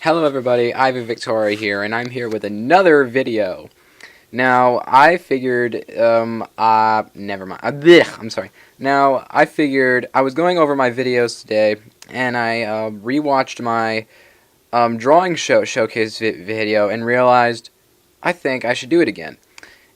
Hello everybody, Ivan Victora here, and I'm here with another video. Now, I figured, never mind, I'm sorry. Now, I figured, I was going over my videos today, and I, rewatched my, drawing showcase video, and realized, I think I should do it again.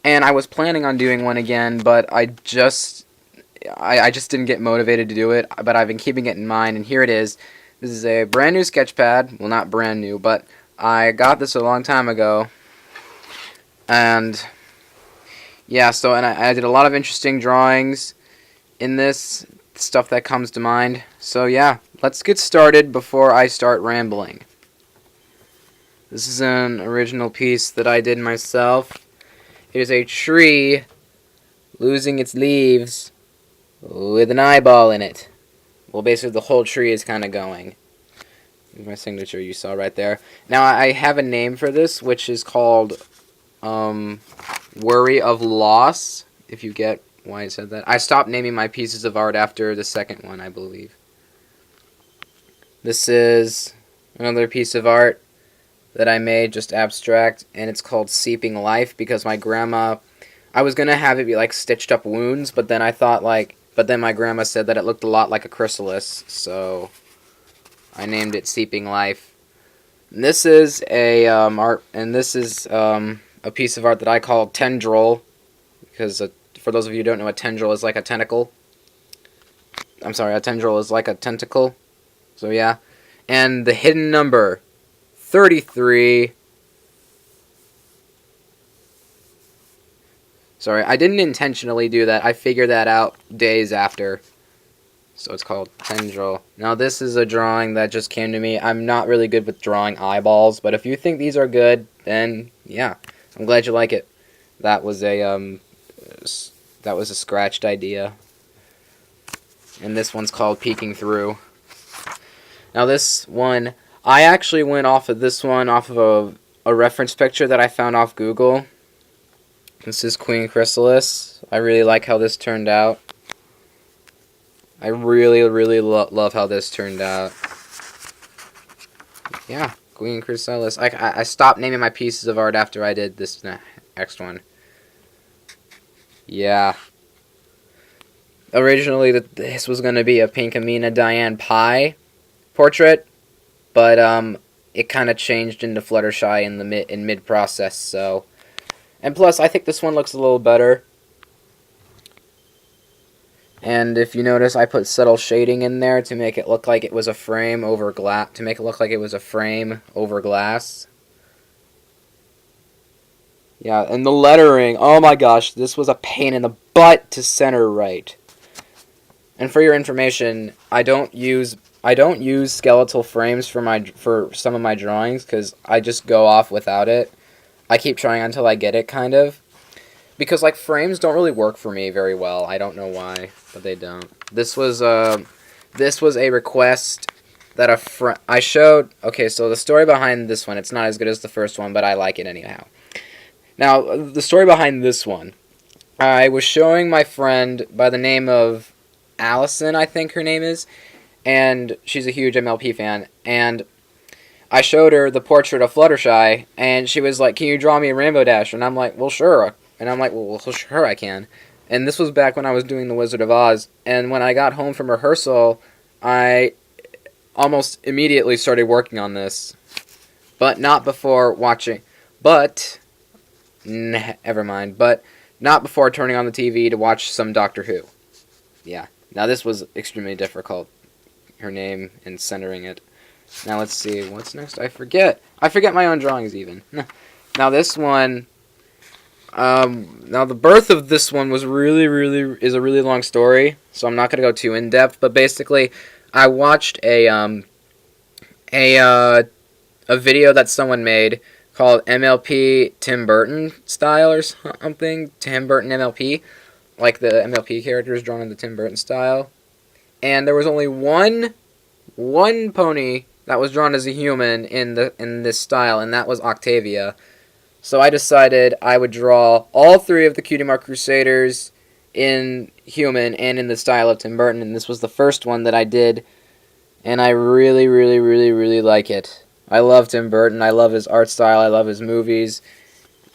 And I was planning on doing one again, but I just didn't get motivated to do it, but I've been keeping it in mind, and here it is. This is a brand new sketch pad. Well, not brand new, but I got this a long time ago. And yeah, and I did a lot of interesting drawings in this, stuff that comes to mind. So yeah, let's get started before I start rambling. This is an original piece that I did myself. It is a tree losing its leaves with an eyeball in it. Well, basically the whole tree is kind of going. Here's my signature you saw right there. Now, I have a name for this, which is called Worry of Loss, if you get why I said that. I stopped naming my pieces of art after the second one, I believe. This is another piece of art that I made, just abstract, and it's called Seeping Life, because my grandma, I was going to have it be like stitched up wounds, but then I thought but then my grandma said that it looked a lot like a chrysalis, so I named it Seeping Life. And this is a a piece of art that I call Tendril, because for those of you who don't know, a tendril is like a tentacle. I'm sorry, a tendril is like a tentacle. So yeah, and the hidden number 33. Sorry, I didn't intentionally do that. I figured that out days after. So it's called Tendril. Now this is a drawing that just came to me. I'm not really good with drawing eyeballs, but if you think these are good, then yeah, I'm glad you like it. That was a scratched idea. And this one's called Peeking Through. Now this one, I actually went off of this one off of a reference picture that I found off Google. This is Queen Chrysalis. I really like how this turned out. I really love how this turned out. Yeah, Queen Chrysalis. I stopped naming my pieces of art after I did this next one. Yeah. Originally, this was going to be a Pinkamena Diane Pie portrait, but it kind of changed into Fluttershy in mid process. So. And plus, I think this one looks a little better. And if you notice, I put subtle shading in there to make it look like it was a frame over glass. To make it look like it was a frame over glass. Yeah, and the lettering. Oh my gosh, this was a pain in the butt to center right. And for your information, I don't use skeletal frames for some of my drawings because I just go off without it. I keep trying until I get it, kind of. Because, like, frames don't really work for me very well. I don't know why, but they don't. This was a request that I showed. Okay, so the story behind this one, it's not as good as the first one, but I like it anyhow. Now, the story behind this one, I was showing my friend by the name of Allison, I think her name is, and she's a huge MLP fan, and I showed her the portrait of Fluttershy, and she was like, "Can you draw me a Rainbow Dash?" And I'm like, "Well, sure." And I'm like, "Well, sure I can." And this was back when I was doing The Wizard of Oz, and when I got home from rehearsal, I almost immediately started working on this. But not before watching... never mind. But not before turning on the TV to watch some Doctor Who. Yeah. Now this was extremely difficult. Her name and centering it. Now let's see, what's next? I forget my own drawings even. Now this one, now the birth of this one was is a really long story, so I'm not gonna go too in depth. But basically, I watched a video that someone made called MLP Tim Burton style or something. Tim Burton MLP, like the MLP characters drawn in the Tim Burton style. And there was only one pony that was drawn as a human in this style, and that was Octavia. So I decided I would draw all three of the Cutie Mark Crusaders in human and in the style of Tim Burton, and this was the first one that I did, and I really like it. I love Tim Burton. I love his art style. I love his movies.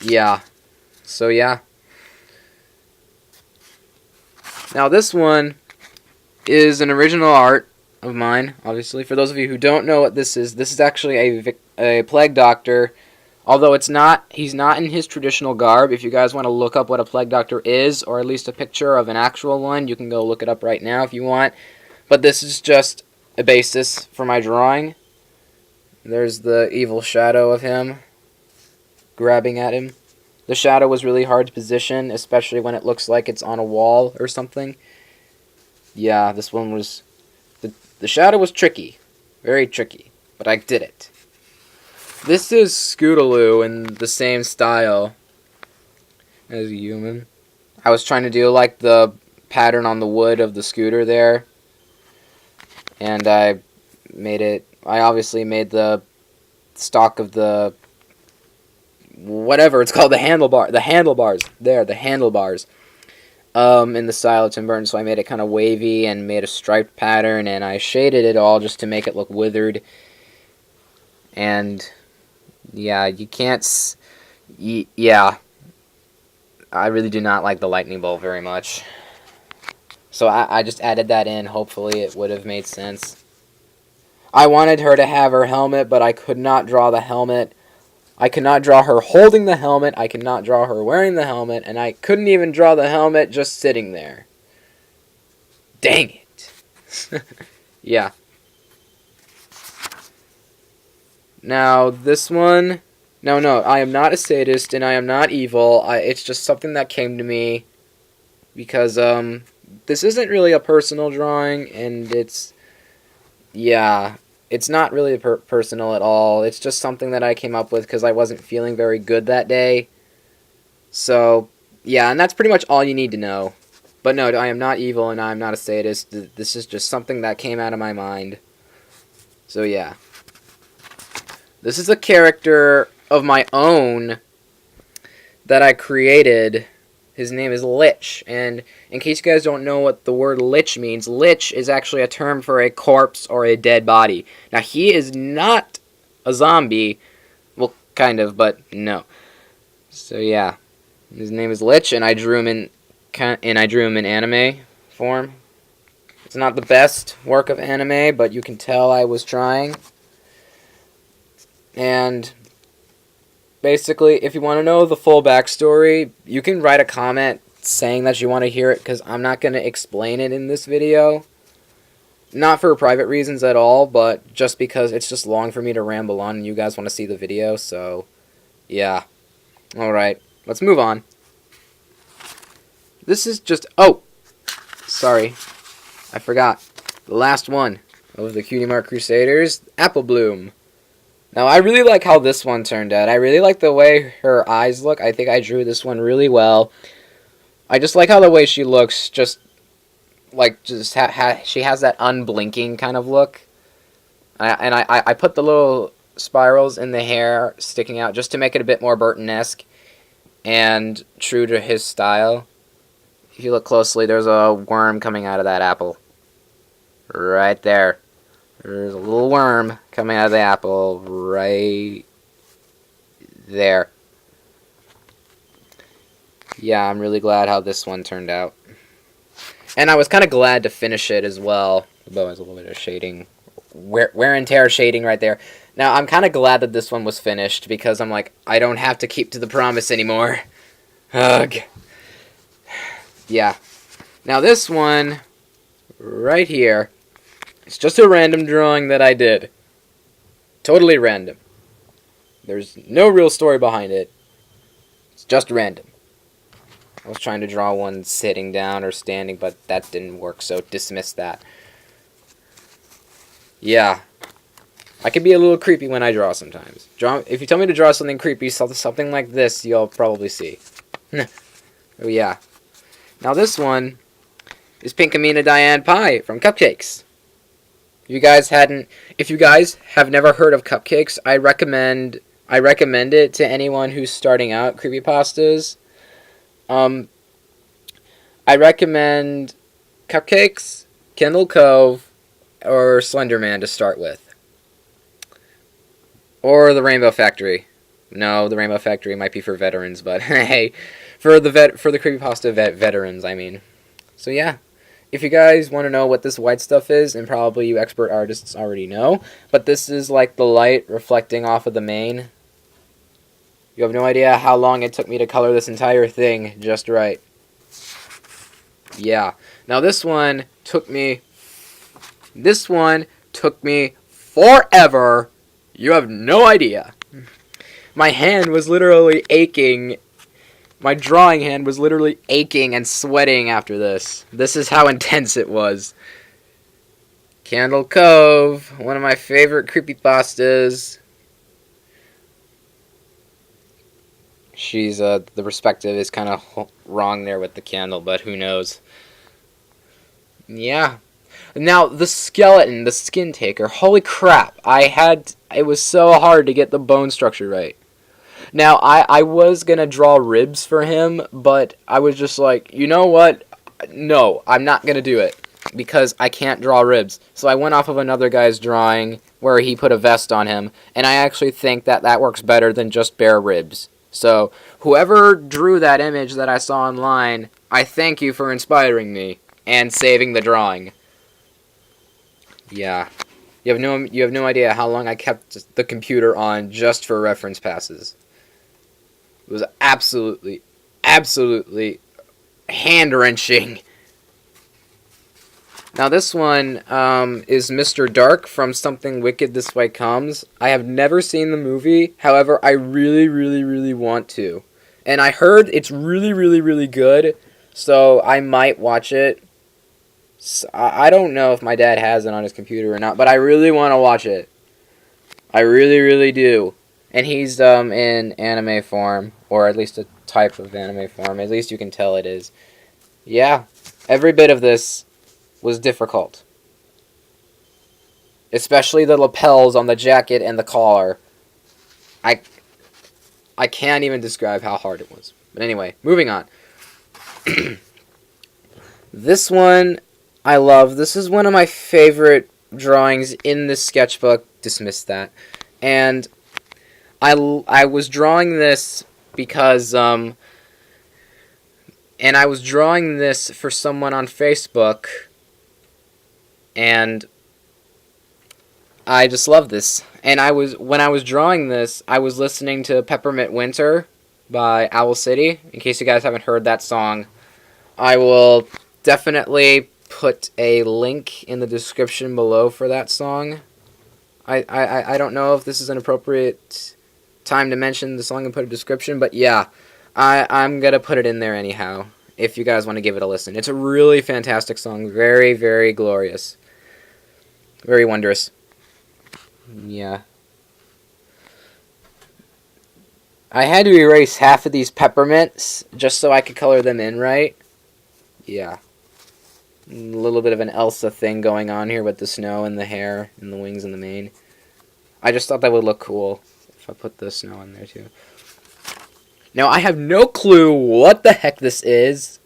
Yeah. So yeah. Now this one is an original art of mine, obviously. For those of you who don't know what this is actually a plague doctor. Although he's not in his traditional garb. If you guys want to look up what a plague doctor is, or at least a picture of an actual one, you can go look it up right now if you want. But this is just a basis for my drawing. There's the evil shadow of him grabbing at him. The shadow was really hard to position, especially when it looks like it's on a wall or something. Yeah, this one was... The shadow was tricky. Very tricky. But I did it. This is Scootaloo in the same style as a human. I was trying to do like the pattern on the wood of the scooter there. And I obviously made the stock of the... whatever it's called, the handlebars. There, the handlebars. In the style of Tim Burton, so I made it kind of wavy and made a striped pattern, and I shaded it all just to make it look withered. And yeah, you can't. Yeah, I really do not like the lightning bolt very much. So I just added that in. Hopefully, it would have made sense. I wanted her to have her helmet, but I could not draw the helmet. I could not draw her holding the helmet, I could not draw her wearing the helmet, and I couldn't even draw the helmet just sitting there. Dang it. Yeah. Now, this one... No, I am not a sadist, and I am not evil. It's just something that came to me because, this isn't really a personal drawing, and it's... Yeah... It's not really personal at all. It's just something that I came up with because I wasn't feeling very good that day. So, yeah, and that's pretty much all you need to know. But no, I am not evil and I am not a sadist. This is just something that came out of my mind. So, yeah. This is a character of my own that I created. His name is Lich, and in case you guys don't know what the word Lich means, Lich is actually a term for a corpse or a dead body. Now, he is not a zombie. Well, kind of, but no. So, yeah. His name is Lich, and I drew him in anime form. It's not the best work of anime, but you can tell I was trying. And... basically, if you want to know the full backstory, you can write a comment saying that you want to hear it, because I'm not going to explain it in this video. Not for private reasons at all, but just because it's just long for me to ramble on and you guys want to see the video, so yeah. Alright, let's move on. This is just... oh! Sorry. I forgot. The last one of the Cutie Mark Crusaders, Apple Bloom. Now, I really like how this one turned out. I really like the way her eyes look. I think I drew this one really well. I just like how the way she looks, she has that unblinking kind of look. I put the little spirals in the hair sticking out just to make it a bit more Burton-esque and true to his style. If you look closely, there's a worm coming out of that apple. Right there. There's a little worm coming out of the apple right there. Yeah, I'm really glad how this one turned out. And I was kind of glad to finish it as well. Though there's a little bit of shading. Wear and tear shading right there. Now, I'm kind of glad that this one was finished because I'm like, I don't have to keep to the promise anymore. Ugh. Yeah. Now, this one right here... it's just a random drawing that I did. Totally random. There's no real story behind it. It's just random. I was trying to draw one sitting down or standing, but that didn't work, so dismiss that. Yeah. I can be a little creepy when I draw sometimes. If you tell me to draw something creepy, something like this, you'll probably see. Oh, yeah. Now this one is Pinkamena Diane Pie from Cupcakes. If you guys have never heard of Cupcakes, I recommend it to anyone who's starting out creepypastas. I recommend Cupcakes, Kendall Cove, or Slenderman to start with. Or the Rainbow Factory. No, the Rainbow Factory might be for veterans, but hey, for the creepypasta veterans, I mean. So yeah, if you guys want to know what this white stuff is, and probably you expert artists already know, but this is like the light reflecting off of the mane. You have no idea how long it took me to color this entire thing just right. Yeah. Now this one took me forever. You have no idea. My hand was literally aching. My drawing hand was literally aching and sweating after this. This is how intense it was. Candle Cove, one of my favorite creepypastas. She's, the perspective is kind of wrong there with the candle, but who knows. Yeah. Now, the skeleton, the skin taker, holy crap. It was so hard to get the bone structure right. Now, I was going to draw ribs for him, but I was just like, you know what? No, I'm not going to do it, because I can't draw ribs. So I went off of another guy's drawing where he put a vest on him, and I actually think that that works better than just bare ribs. So, whoever drew that image that I saw online, I thank you for inspiring me and saving the drawing. Yeah. You have no idea how long I kept the computer on just for reference passes. It was absolutely hand-wrenching. Now this one is Mr. Dark from Something Wicked This Way Comes. I have never seen the movie, however, I really want to. And I heard it's really good, so I might watch it. So, I don't know if my dad has it on his computer or not, but I really want to watch it. I really do. And he's in anime form, or at least a type of anime form. At least you can tell it is. Yeah, every bit of this was difficult. Especially the lapels on the jacket and the collar. I can't even describe how hard it was. But anyway, moving on. This one I love. This is one of my favorite drawings in this sketchbook. Dismiss that. And I was drawing this because and I was drawing this for someone on Facebook, and I just love this. And when I was drawing this, I was listening to Peppermint Winter by Owl City. In case you guys haven't heard that song, I will definitely put a link in the description below for that song. I don't know if this is an appropriate time to mention the song and put a description, but yeah, I'm going to put it in there anyhow, if you guys want to give it a listen. It's a really fantastic song, very glorious, very wondrous. Yeah. I had to erase half of these peppermints just so I could color them in right. Yeah. A little bit of an Elsa thing going on here with the snow and the hair and the wings and the mane. I just thought that would look cool if I put the snow in there too. Now, I have no clue what the heck this is,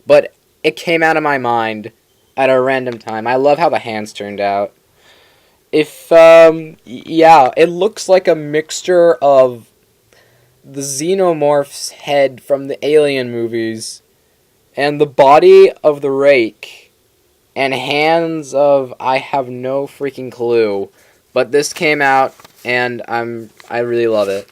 but it came out of my mind at a random time. I love how the hands turned out. Yeah, it looks like a mixture of the Xenomorph's head from the Alien movies and the body of the Rake and hands of I have no freaking clue. But this came out, and I really love it.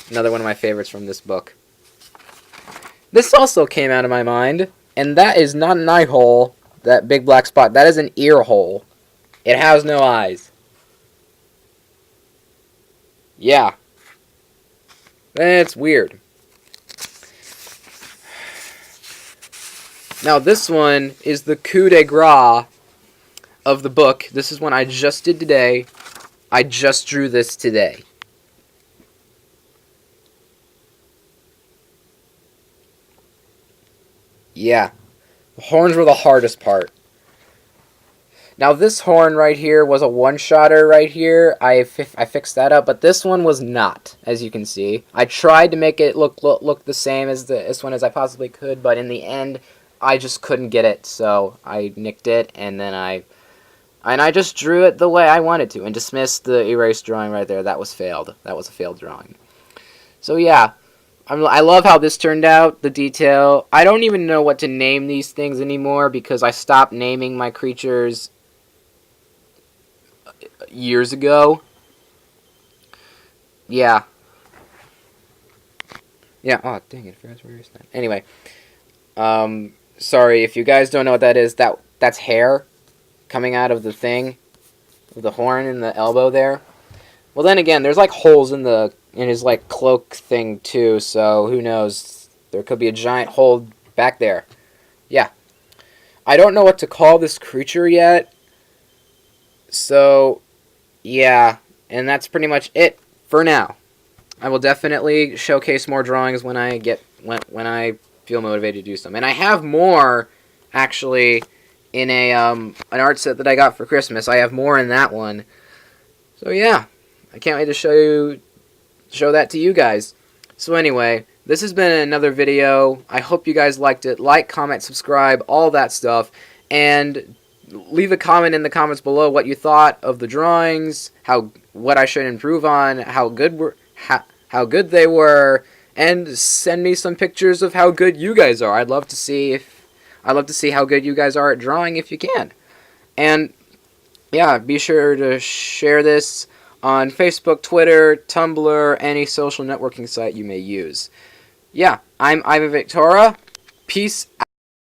Another one of my favorites from this book. This also came out of my mind, and that is not an eye hole, that big black spot. That is an ear hole. It has no eyes. Yeah. It's weird. Now this one is the coup de grace of the book. This is one I just did today. I just drew this today. Yeah. The horns were the hardest part. Now this horn right here was a one-shotter right here. I fixed that up, but this one was not, as you can see. I tried to make it look the same as this one as I possibly could, but in the end, I just couldn't get it, so I nicked it, and then I And I just drew it the way I wanted to and dismissed the erase drawing right there. That was failed. That was a failed drawing. So yeah, I love how this turned out, the detail. I don't even know what to name these things anymore because I stopped naming my creatures years ago. Yeah. Yeah, oh dang it, I forgot to erase that. Anyway, sorry, if you guys don't know what that is, that's hair coming out of the thing, the horn and the elbow there. Well, then again, there's like holes in his like cloak thing too, so who knows? There could be a giant hole back there. Yeah. I don't know what to call this creature yet. So, yeah, and that's pretty much it for now. I will definitely showcase more drawings when I feel motivated to do some. And I have more actually in an art set that I got for Christmas. I have more in that one. So yeah, I can't wait to show that to you guys. So anyway, this has been another video. I hope you guys liked it. Like, comment, subscribe, all that stuff, and leave a comment in the comments below what you thought of the drawings, what I should improve on, how good they were, and send me some pictures of how good you guys are. I'd love to see how good you guys are at drawing if you can. And yeah, be sure to share this on Facebook, Twitter, Tumblr, any social networking site you may use. Yeah, I'm Victora. Peace out.